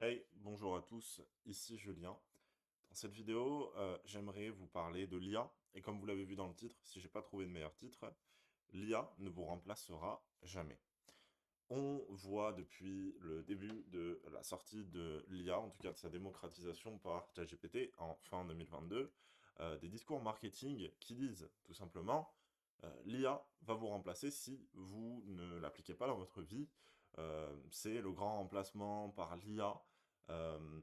Hey, bonjour à tous, ici Julien. Dans cette vidéo, j'aimerais vous parler de l'IA. Et comme vous l'avez vu dans le titre, si j'ai pas trouvé de meilleur titre, l'IA ne vous remplacera jamais. On voit depuis le début de la sortie de l'IA, en tout cas de sa démocratisation par ChatGPT en fin 2022, des discours marketing qui disent tout simplement l'IA va vous remplacer si vous ne l'appliquez pas dans votre vie. C'est le grand remplacement par l'IA. Euh,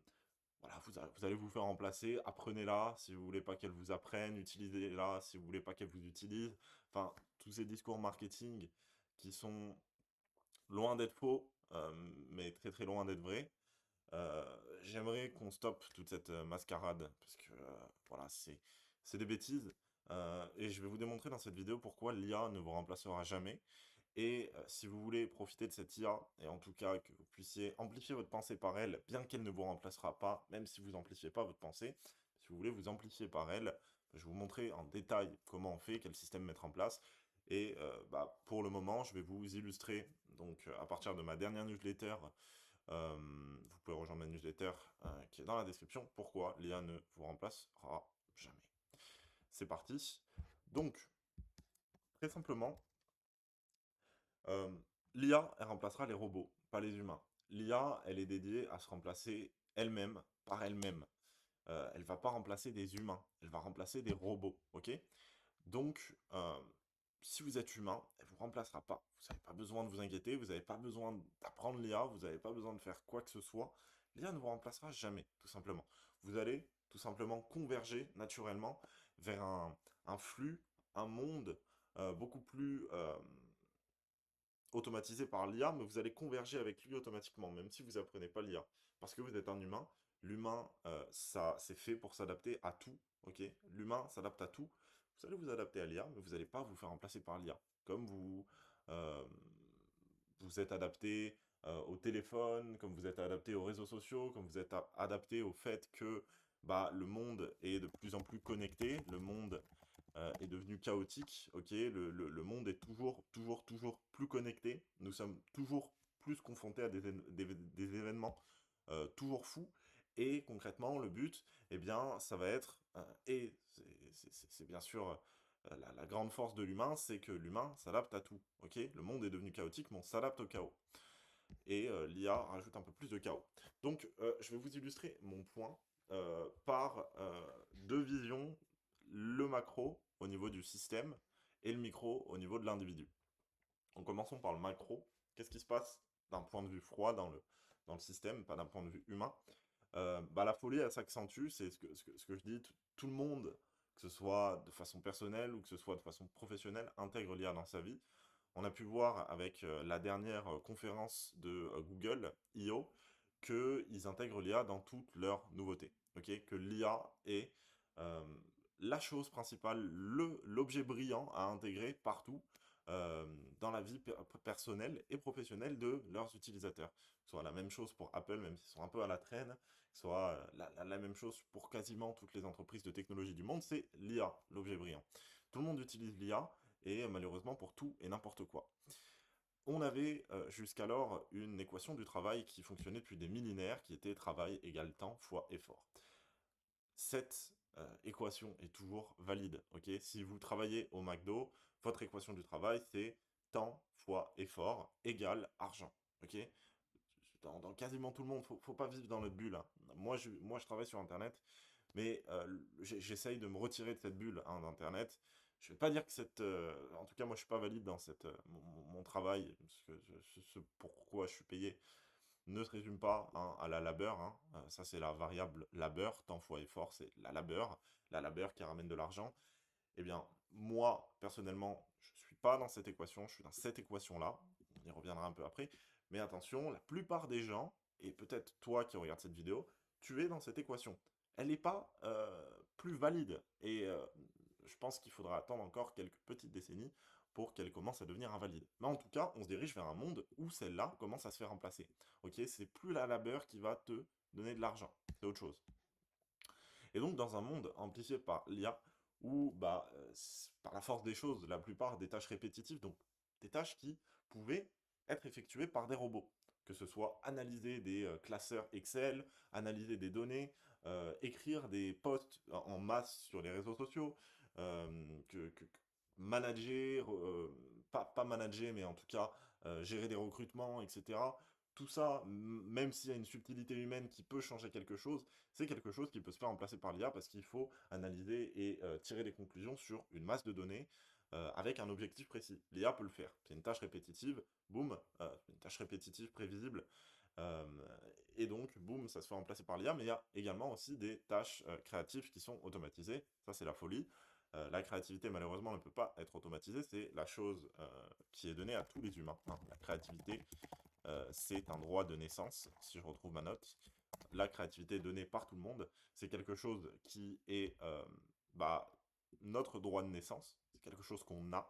voilà, vous allez vous faire remplacer, apprenez-la si vous voulez pas qu'elle vous apprenne, utilisez-la si vous voulez pas qu'elle vous utilise. Enfin, tous ces discours marketing qui sont loin d'être faux, mais très très loin d'être vrais. J'aimerais qu'on stoppe toute cette mascarade, parce que voilà, c'est des bêtises. Et je vais vous démontrer dans cette vidéo pourquoi l'IA ne vous remplacera jamais. Et si vous voulez profiter de cette IA, et en tout cas que vous puissiez amplifier votre pensée par elle, bien qu'elle ne vous remplacera pas, même si vous amplifiez pas votre pensée, si vous voulez vous amplifier par elle, je vais vous montrer en détail comment on fait, quel système mettre en place. Et pour le moment, je vais vous illustrer, donc à partir de ma dernière newsletter, vous pouvez rejoindre ma newsletter qui est dans la description, pourquoi l'IA ne vous remplacera jamais. C'est parti. Donc, très simplement, Euh, l'IA, elle remplacera les robots, pas les humains. L'IA, elle est dédiée à se remplacer elle-même, par elle-même. Elle va pas remplacer des humains, elle va remplacer des robots, ok? Donc, si vous êtes humain, elle vous remplacera pas. Vous n'avez pas besoin de vous inquiéter, vous n'avez pas besoin d'apprendre l'IA, vous n'avez pas besoin de faire quoi que ce soit. L'IA ne vous remplacera jamais, tout simplement. Vous allez tout simplement converger naturellement vers un flux, un monde beaucoup plus automatisé par l'IA, mais vous allez converger avec lui automatiquement, même si vous apprenez pas l'IA. Parce que vous êtes un humain. L'humain, ça, c'est fait pour s'adapter à tout, ok? L'humain s'adapte à tout. Vous allez vous adapter à l'IA, mais vous n'allez pas vous faire remplacer par l'IA. Comme euh, vous êtes adapté au téléphone, comme vous êtes adapté aux réseaux sociaux, comme vous êtes adapté au fait que bah, le monde est de plus en plus connecté, le monde est devenu chaotique, ok, le monde est toujours plus connecté, nous sommes toujours plus confrontés à des événements toujours fous, et concrètement, le but, eh bien, ça va être, et c'est bien sûr la grande force de l'humain, c'est que l'humain s'adapte à tout, ok. Le monde est devenu chaotique, mais on s'adapte au chaos, et l'IA rajoute un peu plus de chaos. Donc, je vais vous illustrer mon point par deux visions, le macro au niveau du système et le micro au niveau de l'individu. Donc, commençons par le macro. Qu'est-ce qui se passe d'un point de vue froid dans le système, pas d'un point de vue humain? La folie, elle s'accentue, c'est ce que je dis, tout le monde, que ce soit de façon personnelle ou que ce soit de façon professionnelle, intègre l'IA dans sa vie. On a pu voir avec la dernière conférence de Google, I.O., qu'ils intègrent l'IA dans toutes leurs nouveautés. Ok, que l'IA est euh, la chose principale, l'objet brillant à intégrer partout dans la vie personnelle et professionnelle de leurs utilisateurs. Que ce soit la même chose pour Apple, même s'ils sont un peu à la traîne, que ce soit la même chose pour quasiment toutes les entreprises de technologie du monde, c'est l'IA, l'objet brillant. Tout le monde utilise l'IA, et malheureusement pour tout et n'importe quoi. On avait jusqu'alors une équation du travail qui fonctionnait depuis des millénaires, qui était travail égale temps fois effort. Cette équation est toujours valide, ok? Si vous travaillez au McDo, votre équation du travail, c'est temps fois effort égale argent, ok? Dans quasiment tout le monde, faut pas vivre dans notre bulle, hein. Moi, je travaille sur Internet, mais j'essaye de me retirer de cette bulle hein, d'Internet. Je vais pas dire que en tout cas, moi, je suis pas valide dans mon travail, parce que ce pourquoi je suis payé ne se résume pas hein, à la labeur, hein. Ça, c'est la variable labeur, temps fois effort, c'est la labeur qui ramène de l'argent. Eh bien, moi, personnellement, je ne suis pas dans cette équation, je suis dans cette équation-là. On y reviendra un peu après. Mais attention, la plupart des gens, et peut-être toi qui regardes cette vidéo, tu es dans cette équation. Elle n'est pas plus valide. Et je pense qu'il faudra attendre encore quelques petites décennies pour qu'elle commence à devenir invalide. Mais en tout cas, on se dirige vers un monde où celle-là commence à se faire remplacer. Ok, c'est plus la labeur qui va te donner de l'argent, c'est autre chose. Et donc, dans un monde amplifié par l'IA, où, par la force des choses, la plupart des tâches répétitives, donc des tâches qui pouvaient être effectuées par des robots. que ce soit analyser des classeurs Excel, analyser des données, écrire des posts en masse sur les réseaux sociaux, manager, pas manager, mais en tout cas gérer des recrutements, etc. Tout ça, même s'il y a une subtilité humaine qui peut changer quelque chose, c'est quelque chose qui peut se faire remplacer par l'IA parce qu'il faut analyser et tirer des conclusions sur une masse de données avec un objectif précis. L'IA peut le faire. C'est une tâche répétitive, boum, une tâche répétitive, prévisible, euh, et donc, boum, ça se fait remplacer par l'IA, mais il y a également aussi des tâches créatives qui sont automatisées. Ça, c'est la folie. La créativité, malheureusement, ne peut pas être automatisée. C'est la chose qui est donnée à tous les humains, hein. La créativité, c'est un droit de naissance, si je retrouve ma note. La créativité est donnée par tout le monde. C'est quelque chose qui est bah, notre droit de naissance. C'est quelque chose qu'on a.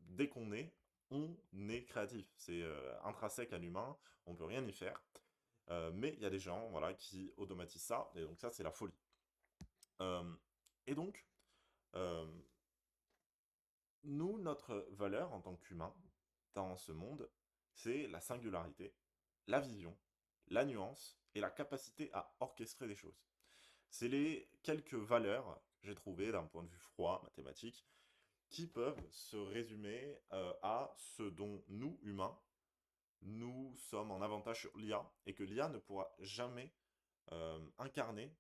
Dès qu'on est, on est créatif. C'est intrinsèque à l'humain. On peut rien y faire. Mais il y a des gens, voilà, qui automatisent ça. Et donc ça, c'est la folie. Euh, et donc, euh, nous, notre valeur en tant qu'humain dans ce monde, c'est la singularité, la vision, la nuance et la capacité à orchestrer des choses. C'est les quelques valeurs que j'ai trouvées d'un point de vue froid, mathématique, qui peuvent se résumer à ce dont nous, humains, nous sommes en avantage sur l'IA et que l'IA ne pourra jamais incarner,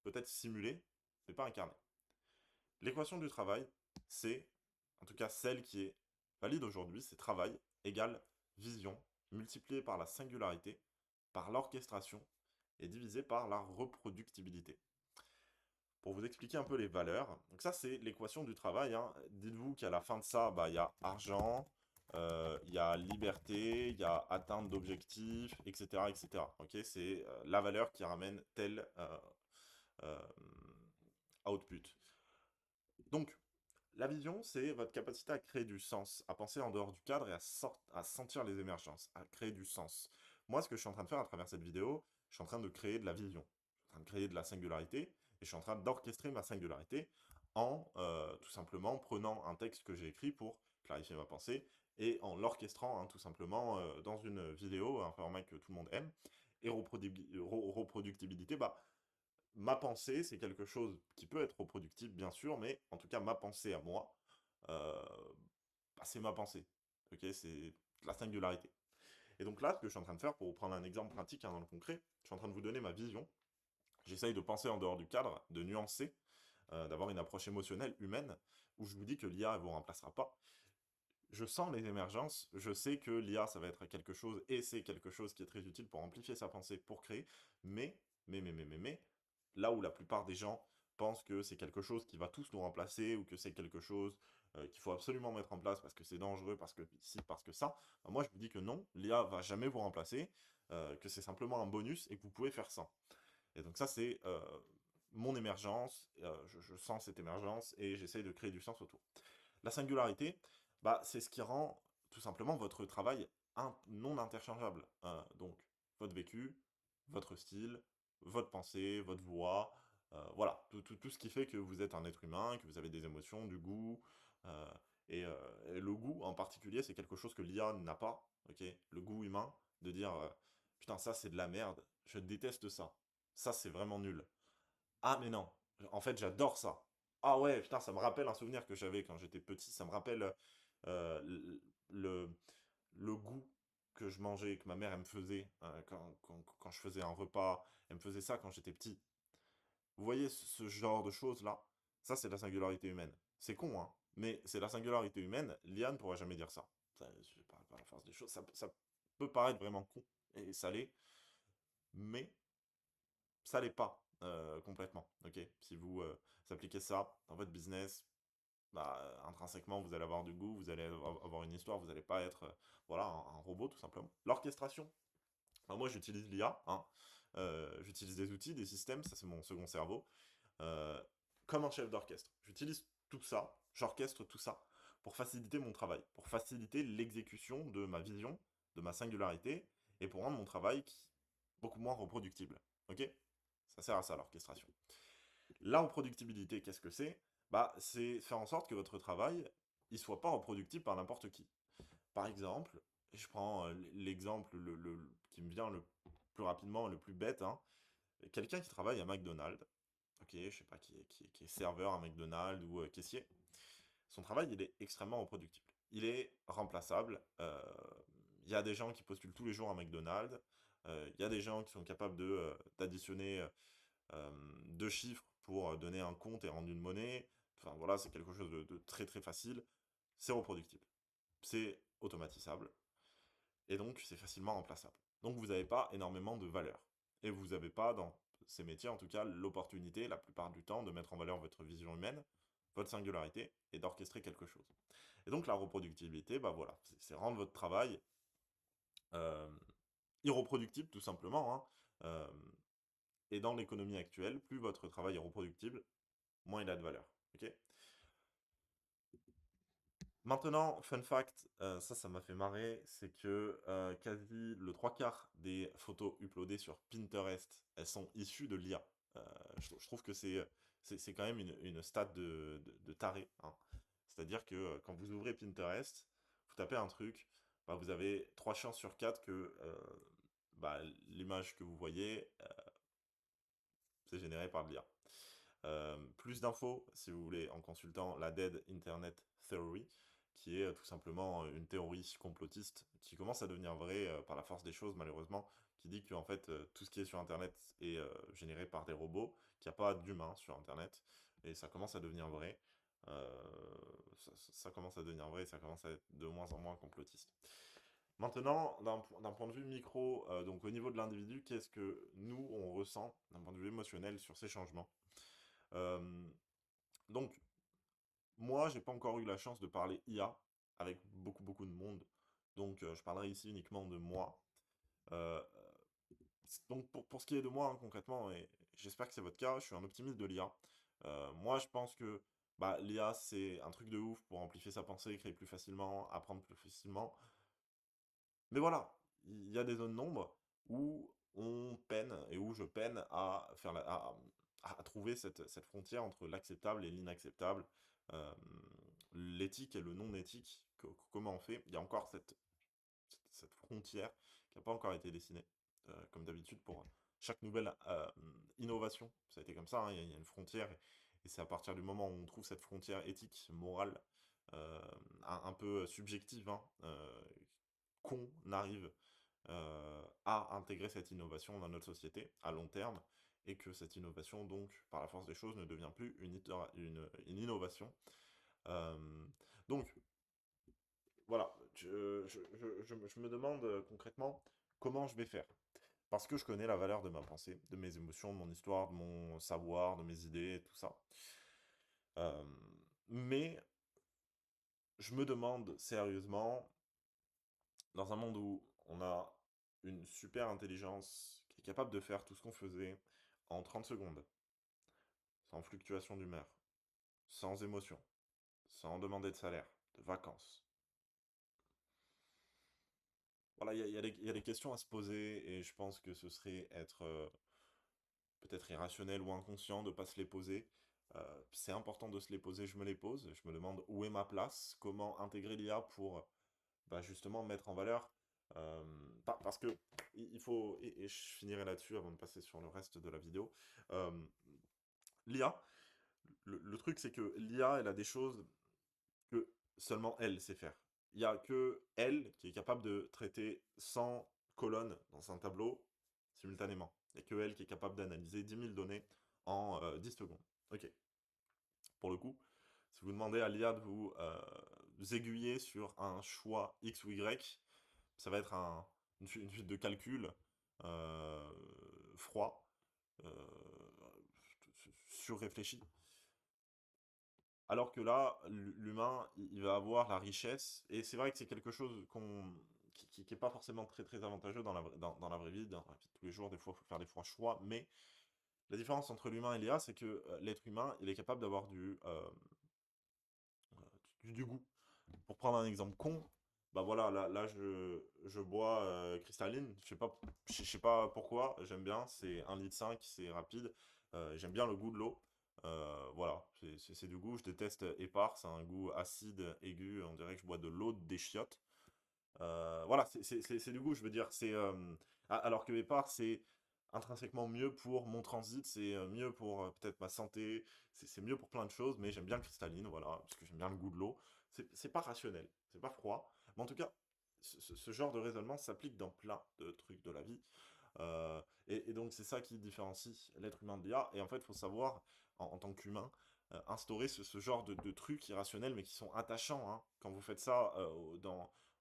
peut-être simuler, mais pas incarner. L'équation du travail, c'est, en tout cas celle qui est valide aujourd'hui, c'est travail égale vision multiplié par la singularité, par l'orchestration et divisé par la reproductibilité. Pour vous expliquer un peu les valeurs, donc ça c'est l'équation du travail, hein. Dites-vous qu'à la fin de ça, bah, il y a argent, il y a liberté, il y a atteinte d'objectifs, etc. etc. Ok, c'est la valeur qui ramène tel euh, output. Donc, la vision, c'est votre capacité à créer du sens, à penser en dehors du cadre et à sentir les émergences, à créer du sens. Moi, ce que je suis en train de faire à travers cette vidéo, je suis en train de créer de la vision, je suis en train de créer de la singularité, et je suis en train d'orchestrer ma singularité en tout simplement prenant un texte que j'ai écrit pour clarifier ma pensée et en l'orchestrant tout simplement dans une vidéo, un format que tout le monde aime. Et reproductibilité, bah, ma pensée, c'est quelque chose qui peut être reproductible, bien sûr, mais en tout cas, ma pensée à moi, euh, bah, c'est ma pensée. Ok, c'est la singularité. Et donc là, ce que je suis en train de faire, pour vous prendre un exemple pratique dans le concret, je suis en train de vous donner ma vision. J'essaye de penser en dehors du cadre, de nuancer, d'avoir une approche émotionnelle, humaine, où je vous dis que l'IA ne vous remplacera pas. Je sens les émergences, je sais que l'IA, ça va être quelque chose, et c'est quelque chose qui est très utile pour amplifier sa pensée, pour créer, mais, mais, là où la plupart des gens pensent que c'est quelque chose qui va tous nous remplacer, ou que c'est quelque chose qu'il faut absolument mettre en place parce que c'est dangereux, parce que ci, parce que ça, ben moi je vous dis que non, l'IA va jamais vous remplacer, que c'est simplement un bonus et que vous pouvez faire sans. Et donc ça, c'est mon émergence, je sens cette émergence et j'essaye de créer du sens autour. La singularité, bah, c'est ce qui rend tout simplement votre travail non interchangeable. Donc, votre vécu, votre style, votre pensée, votre voix, voilà, tout ce qui fait que vous êtes un être humain, que vous avez des émotions, du goût. euh, et le goût en particulier, c'est quelque chose que l'IA n'a pas. Ok, le goût humain, de dire putain, ça c'est de la merde, je déteste ça. Ça c'est vraiment nul. Ah, mais non. En fait, j'adore ça. Ah ouais, putain, ça me rappelle un souvenir que j'avais quand j'étais petit. Ça me rappelle euh, le, le, le goût que je mangeais, que ma mère, elle me faisait quand je faisais un repas. Elle me faisait ça quand j'étais petit. Vous voyez ce genre de choses-là? Ça, c'est la singularité humaine. C'est con, hein? Mais c'est la singularité humaine. L'IA ne pourra jamais dire ça. Je sais pas, par la force des choses. Ça peut paraître vraiment con. Et ça l'est. Mais ça l'est pas complètement. Ok, si vous appliquez ça dans votre business, bah, intrinsèquement vous allez avoir du goût, vous allez avoir une histoire, vous n'allez pas être voilà un robot tout simplement. L'orchestration. Bah, moi j'utilise l'IA, hein. J'utilise des outils, des systèmes, ça c'est mon second cerveau, euh, comme un chef d'orchestre. J'utilise tout ça, j'orchestre tout ça pour faciliter mon travail, pour faciliter l'exécution de ma vision, de ma singularité, et pour rendre mon travail beaucoup moins reproductible. Ok? Ça sert à ça l'orchestration. La reproductibilité, qu'est-ce que c'est? Bah, c'est faire en sorte que votre travail, il soit pas reproductible par n'importe qui. Par exemple, je prends l'exemple qui me vient le plus rapidement, le plus bête, hein. Quelqu'un qui travaille à McDonald's, ok, je sais pas, qui est serveur à McDonald's ou caissier, son travail, il est extrêmement reproductible. Il est remplaçable. Il y a des gens qui postulent tous les jours à McDonald's. Il y a des gens qui sont capables d'additionner deux chiffres pour donner un compte et rendre une monnaie. Enfin voilà, c'est quelque chose de très très facile. C'est reproductible. C'est automatisable. Et donc, c'est facilement remplaçable. Donc, vous n'avez pas énormément de valeur. Et vous n'avez pas, dans ces métiers, en tout cas, l'opportunité, la plupart du temps, de mettre en valeur votre vision humaine, votre singularité, et d'orchestrer quelque chose. Et donc, la reproductibilité, bah voilà, c'est rendre votre travail euh, irreproductible, tout simplement, hein. Euh, et dans l'économie actuelle, plus votre travail est reproductible, moins il a de valeur. Ok. Maintenant, fun fact, ça m'a fait marrer, c'est que quasi le trois quarts des photos uploadées sur Pinterest, elles sont issues de l'IA. Je trouve que c'est quand même une stat de taré, hein. C'est-à-dire que quand vous ouvrez Pinterest, vous tapez un truc, bah, vous avez 3 chances sur 4 que bah, l'image que vous voyez, c'est généré par de l'IA. Plus d'infos, si vous voulez, en consultant la Dead Internet Theory, qui est tout simplement une théorie complotiste qui commence à devenir vraie par la force des choses, malheureusement, qui dit que en fait, tout ce qui est sur Internet est généré par des robots, qu'il n'y a pas d'humains sur Internet, et ça commence à devenir vrai. Ça commence à devenir vrai, ça commence à être de moins en moins complotiste. Maintenant, d'un point de vue micro, donc au niveau de l'individu, qu'est-ce que nous, on ressent d'un point de vue émotionnel sur ces changements? Euh, donc, moi, j'ai pas encore eu la chance de parler IA avec beaucoup, beaucoup de monde. Donc, je parlerai ici uniquement de moi. Euh, donc, pour ce qui est de moi, hein, concrètement, et j'espère que c'est votre cas, je suis un optimiste de l'IA. Moi, je pense que bah, l'IA, c'est un truc de ouf pour amplifier sa pensée, créer plus facilement, apprendre plus facilement. Mais voilà, il y a des zones d'ombre où on peine, et où je peine à faire à trouver cette frontière entre l'acceptable et l'inacceptable, euh, l'éthique et le non-éthique. Comment on fait? Il y a encore cette frontière qui n'a pas encore été dessinée, comme d'habitude pour chaque nouvelle innovation. Ça a été comme ça, hein, il y a une frontière, et c'est à partir du moment où on trouve cette frontière éthique, morale, euh, un peu subjective, hein, qu'on arrive à intégrer cette innovation dans notre société à long terme, et que cette innovation, donc, par la force des choses, ne devient plus une innovation. Euh, donc, voilà, je me demande concrètement comment je vais faire. Parce que je connais la valeur de ma pensée, de mes émotions, de mon histoire, de mon savoir, de mes idées, tout ça. Euh, mais je me demande sérieusement, dans un monde où on a une super intelligence qui est capable de faire tout ce qu'on faisait en 30 secondes, sans fluctuation d'humeur, sans émotion, sans demander de salaire, de vacances. Voilà, il y a des questions à se poser, et je pense que ce serait être peut-être irrationnel ou inconscient de ne pas se les poser. C'est important de se les poser, je me les pose. Je me demande où est ma place, comment intégrer l'IA pour bah, justement mettre en valeur. euh, Parce que il faut, et je finirai là-dessus avant de passer sur le reste de la vidéo. euh, L'IA, le truc c'est que l'IA, elle a des choses que seulement elle sait faire. Il n'y a que elle qui est capable de traiter 100 colonnes dans un tableau simultanément. Il n'y a que elle qui est capable d'analyser 10 000 données en 10 secondes. Ok. Pour le coup, si vous demandez à l'IA de vous aiguiller sur un choix X ou Y, ça va être une suite de calculs euh, froid, euh, surréfléchi. Alors que là, l'humain, il va avoir la richesse, et c'est vrai que c'est quelque chose qui est pas forcément très très avantageux dans la vraie vie, dans la vie de tous les jours. Des fois, il faut faire des fois choix, mais la différence entre l'humain et l'IA, c'est que l'être humain, il est capable d'avoir du goût. Pour prendre un exemple con, bah voilà, là je bois cristalline, je sais pas pourquoi, j'aime bien, c'est 1,5 litre, c'est rapide, j'aime bien le goût de l'eau. Voilà, c'est du goût, je déteste épars, c'est un goût acide, aigu, on dirait que je bois de l'eau des chiottes. Voilà, c'est du goût, je veux dire. Alors que mes parts, c'est intrinsèquement mieux pour mon transit, c'est mieux pour peut-être ma santé, c'est mieux pour plein de choses, mais j'aime bien le cristalline, voilà, parce que j'aime bien le goût de l'eau. C'est pas rationnel, c'est pas froid, mais en tout cas, ce genre de raisonnement s'applique dans plein de trucs de la vie. Euh, et donc, c'est ça qui différencie l'être humain de l'IA. Et en fait, il faut savoir, en tant qu'humain, instaurer ce genre de trucs irrationnels, mais qui sont attachants, hein. Quand vous faites ça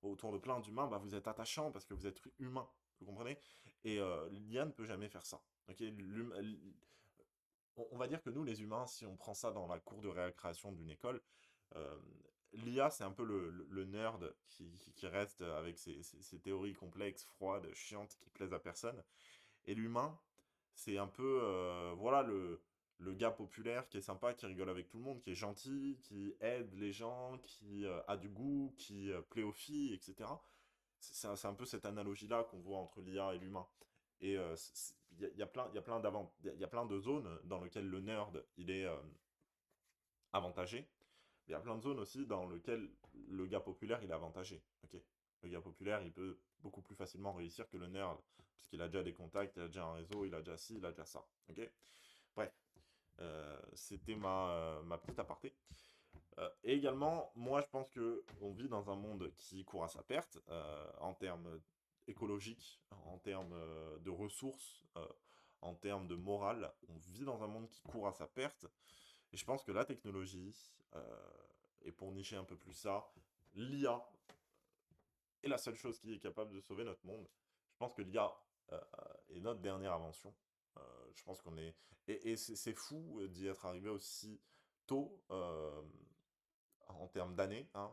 autour de plein d'humains, bah, vous êtes attachant parce que vous êtes humain. Vous comprenez? Et l'IA ne peut jamais faire ça. Ok. On va dire que nous, les humains, si on prend ça dans la cour de récréation d'une école, euh, l'IA, c'est un peu le nerd qui reste avec ses théories complexes, froides, chiantes, qui plaisent à personne. Et l'humain, c'est un peu, voilà, le gars populaire qui est sympa, qui rigole avec tout le monde, qui est gentil, qui aide les gens, qui a du goût, qui plaît aux filles, etc. C'est un peu cette analogie-là qu'on voit entre l'IA et l'humain. Et il y a plein de zones dans lesquelles le nerd, il est avantagé. Il y a plein de zones aussi dans lesquelles le gars populaire, il est avantagé. Ok. Le gars populaire, il peut beaucoup plus facilement réussir que le nerd, parce qu'il a déjà des contacts, il a déjà un réseau, il a déjà ci, il a déjà ça. Ok. Bref, c'était ma petite aparté. Et également, moi, je pense que on vit dans un monde qui court à sa perte, en termes écologiques, en termes de ressources, en termes de morale. On vit dans un monde qui court à sa perte. Et je pense que la technologie, et pour nicher un peu plus ça, l'IA est la seule chose qui est capable de sauver notre monde. Je pense que l'IA est notre dernière invention. Je pense qu'on est... Et c'est fou d'y être arrivé aussi tôt en termes d'années, hein.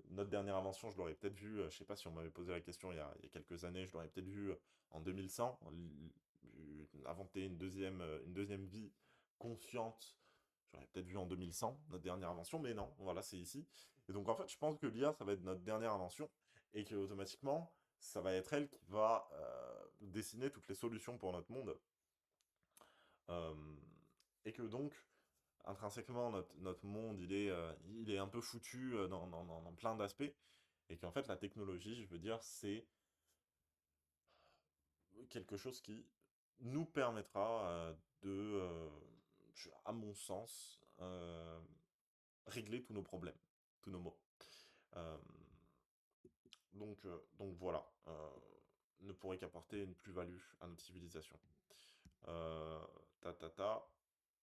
Notre dernière invention, je l'aurais peut-être vu, je sais pas si on m'avait posé la question il y a quelques années, je l'aurais peut-être vu en 2100, inventer une deuxième vie consciente, j'aurais peut-être vu en 2100, notre dernière invention, mais non, voilà, c'est ici. Et donc en fait, je pense que l'IA, ça va être notre dernière invention, et que automatiquement, ça va être elle qui va dessiner toutes les solutions pour notre monde. Euh, et que donc, intrinsèquement, notre monde, il est un peu foutu dans plein d'aspects. Et qu'en fait, la technologie, je veux dire, c'est quelque chose qui nous permettra à mon sens, régler tous nos problèmes, tous nos maux. Euh, donc voilà, ne pourrait qu'apporter une plus-value à notre civilisation. Euh, ta ta ta.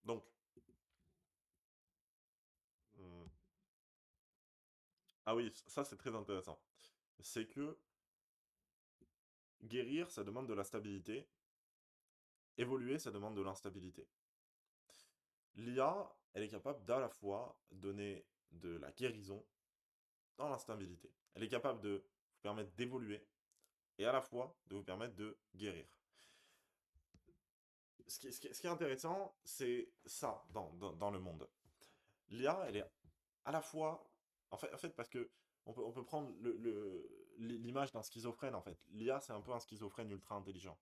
Donc, hum, ah oui, ça c'est très intéressant. C'est que guérir, ça demande de la stabilité. Évoluer, ça demande de l'instabilité. L'IA, elle est capable d'à la fois donner de la guérison dans l'instabilité. Elle est capable de vous permettre d'évoluer et à la fois de vous permettre de guérir. Ce qui est intéressant, c'est ça dans le monde. L'IA, elle est à la fois... En fait parce que on peut prendre l'image d'un schizophrène, en fait. L'IA, c'est un peu un schizophrène ultra intelligent.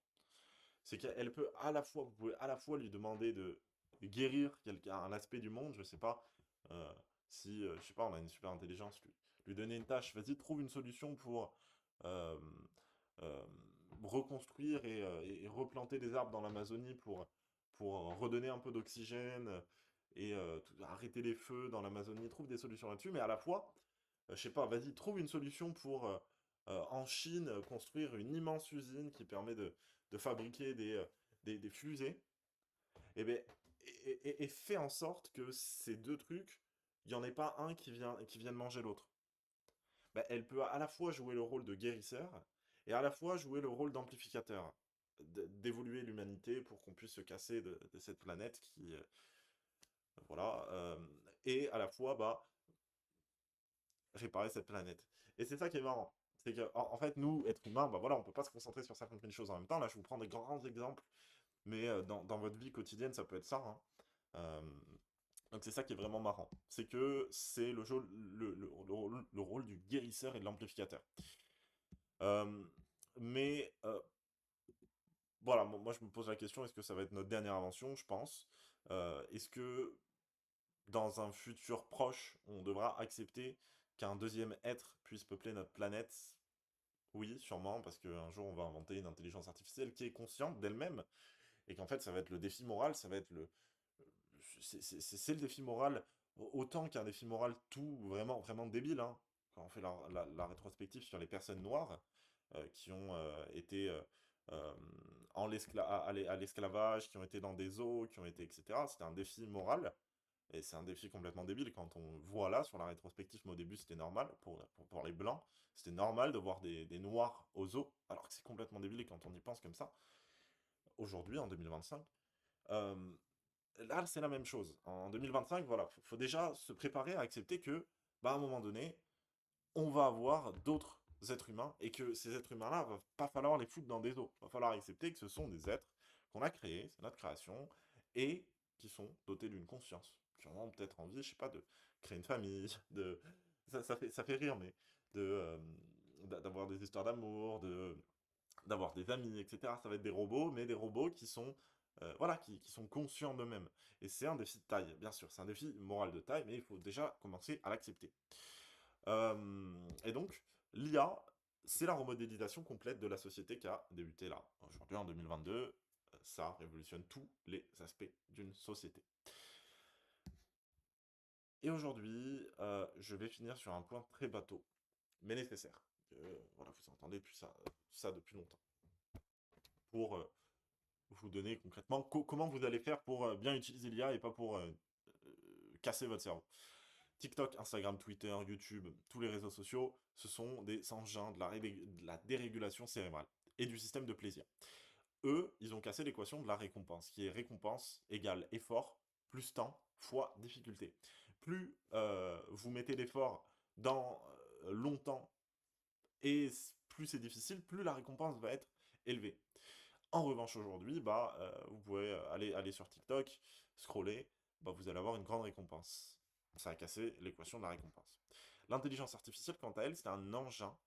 C'est qu'elle peut à la fois, vous pouvez à la fois lui demander de guérir un aspect du monde, je sais pas, euh, si, je sais pas, on a une super intelligence, lui donner une tâche, vas-y, trouve une solution pour euh, euh, reconstruire et replanter des arbres dans l'Amazonie pour redonner un peu d'oxygène et arrêter les feux dans l'Amazonie, trouve des solutions là-dessus, mais à la fois, je sais pas, vas-y, trouve une solution pour en Chine construire une immense usine qui permet de fabriquer des fusées, et, ben, et fait en sorte que ces deux trucs, il n'y en ait pas un qui vienne manger l'autre. Ben, elle peut à la fois jouer le rôle de guérisseur et à la fois jouer le rôle d'amplificateur, d'évoluer l'humanité pour qu'on puisse se casser de cette planète qui, voilà, et à la fois, bah, réparer cette planète. Et c'est ça qui est marrant. C'est que, en fait, nous, êtres humains, bah voilà, on peut pas se concentrer sur certaines choses en même temps. Là, je vous prends des grands exemples, mais dans votre vie quotidienne, ça peut être ça, hein. Euh, donc c'est ça qui est vraiment marrant. C'est que c'est le rôle du guérisseur et de l'amplificateur. Euh, mais voilà, moi je me pose la question, est-ce que ça va être notre dernière invention? Je pense. Est-ce que dans un futur proche, on devra accepter Qu'un deuxième être puisse peupler notre planète, oui, sûrement, parce qu'un jour on va inventer une intelligence artificielle qui est consciente d'elle-même, et qu'en fait ça va être le défi moral, ça va être le... C'est le défi moral, autant qu'un défi moral tout vraiment, vraiment débile, hein. Quand on fait la rétrospective sur les personnes noires qui ont été euh, à l'esclavage, qui ont été dans des zoos, qui ont été, etc., c'était un défi moral. Et c'est un défi complètement débile quand on voit là, sur la rétrospective, mais au début c'était normal, pour les blancs, c'était normal de voir des noirs aux zoo, alors que c'est complètement débile quand on y pense comme ça, aujourd'hui, en 2025. Euh, Là, c'est la même chose. En 2025, voilà, faut déjà se préparer à accepter que, bah, à un moment donné, on va avoir d'autres êtres humains, et que ces êtres humains-là, va pas falloir les foutre dans des eaux. Va falloir accepter que ce sont des êtres qu'on a créés, c'est notre création, et qui sont dotés d'une conscience, qui ont peut-être envie, je sais pas, de créer une famille, de... ça fait rire, mais d'avoir des histoires d'amour, d'avoir des amis, etc. Ça va être des robots, mais des robots qui sont, voilà, qui sont conscients d'eux-mêmes. Et c'est un défi de taille, bien sûr, c'est un défi moral de taille, mais il faut déjà commencer à l'accepter. Et donc, l'IA, c'est la remodélisation complète de la société qui a débuté là. Aujourd'hui, en 2022, ça révolutionne tous les aspects d'une société. Et aujourd'hui, je vais finir sur un point très bateau, mais nécessaire. Voilà, vous entendez depuis ça depuis longtemps. Pour vous donner concrètement comment vous allez faire pour bien utiliser l'IA et pas pour casser votre cerveau. TikTok, Instagram, Twitter, YouTube, tous les réseaux sociaux, ce sont des engins de la dérégulation cérébrale et du système de plaisir. Eux, ils ont cassé l'équation de la récompense, qui est récompense égale effort plus temps fois difficulté. Plus vous mettez l'effort dans longtemps et plus c'est difficile, plus la récompense va être élevée. En revanche, aujourd'hui, bah, vous pouvez aller sur TikTok, scroller, bah, vous allez avoir une grande récompense. Ça a cassé l'équation de la récompense. L'intelligence artificielle, quant à elle, c'est un engin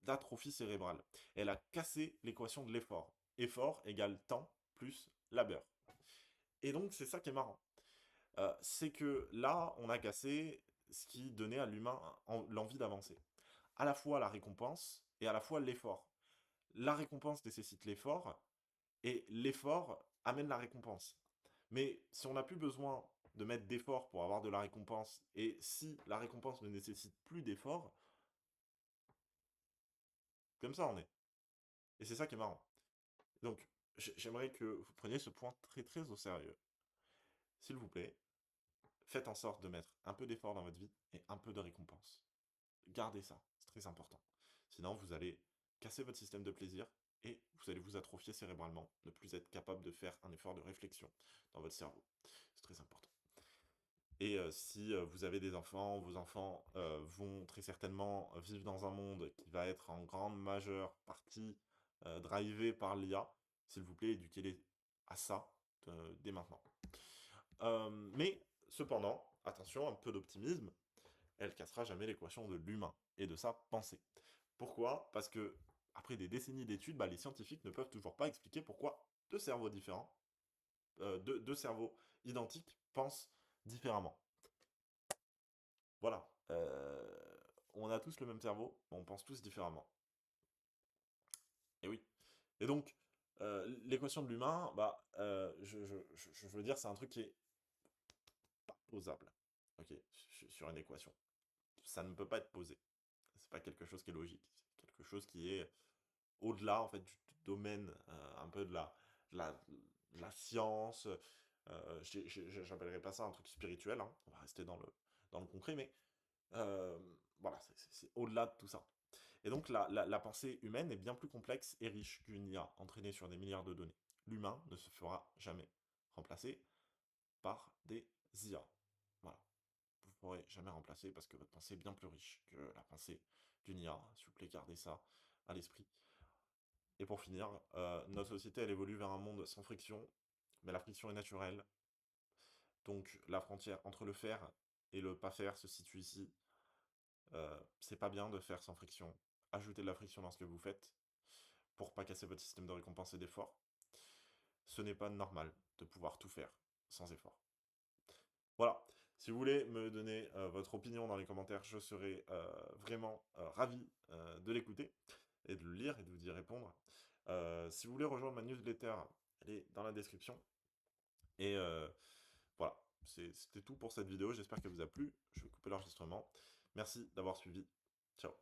d'atrophie cérébrale. Elle a cassé l'équation de l'effort. Effort égale temps plus labeur. Et donc, c'est ça qui est marrant. C'est que là, on a cassé ce qui donnait à l'humain l'envie d'avancer. À la fois la récompense et à la fois l'effort. La récompense nécessite l'effort, et l'effort amène la récompense. Mais si on n'a plus besoin de mettre d'effort pour avoir de la récompense, et si la récompense ne nécessite plus d'effort, comme ça on est. Et c'est ça qui est marrant. Donc, j'aimerais que vous preniez ce point très très au sérieux. S'il vous plaît, faites en sorte de mettre un peu d'effort dans votre vie et un peu de récompense. Gardez ça, c'est très important. Sinon, vous allez casser votre système de plaisir et vous allez vous atrophier cérébralement, ne plus être capable de faire un effort de réflexion dans votre cerveau. C'est très important. Et si vous avez des enfants, vos enfants vont très certainement vivre dans un monde qui va être en grande majeure partie drivé par l'IA. S'il vous plaît, éduquez-les à ça dès maintenant. Mais cependant, attention, un peu d'optimisme, elle cassera jamais l'équation de l'humain et de sa pensée. Pourquoi? Parce que après des décennies d'études, bah, les scientifiques ne peuvent toujours pas expliquer pourquoi deux cerveaux différents, deux cerveaux identiques pensent différemment. Voilà. On a tous le même cerveau, mais on pense tous différemment. Et oui. Et donc, l'équation de l'humain, bah, je veux dire, c'est un truc qui est pas posable. Ok, sur une équation. Ça ne peut pas être posé. C'est pas quelque chose qui est logique. C'est quelque chose qui est au-delà, en fait, du domaine un peu de la science. J'appellerais pas ça un truc spirituel, hein. On va rester dans le concret, mais euh, voilà, c'est au-delà de tout ça. Et donc la pensée humaine est bien plus complexe et riche qu'une IA entraînée sur des milliards de données. L'humain ne se fera jamais remplacer par des IA. Voilà. Vous ne pourrez jamais remplacer parce que votre pensée est bien plus riche que la pensée d'une IA. S'il vous plaît, gardez ça à l'esprit. Et pour finir, notre société, elle évolue vers un monde sans friction, mais la friction est naturelle. Donc la frontière entre le faire et le pas faire se situe ici. C'est pas bien de faire sans friction. Ajoutez de la friction dans ce que vous faites pour pas casser votre système de récompense et d'effort. Ce n'est pas normal de pouvoir tout faire sans effort. Voilà. Si vous voulez me donner votre opinion dans les commentaires, je serai vraiment ravi de l'écouter et de le lire et de vous y répondre. Si vous voulez rejoindre ma newsletter, elle est dans la description. Et voilà, c'était tout pour cette vidéo. J'espère qu'elle vous a plu. Je vais couper l'enregistrement. Merci d'avoir suivi. Ciao.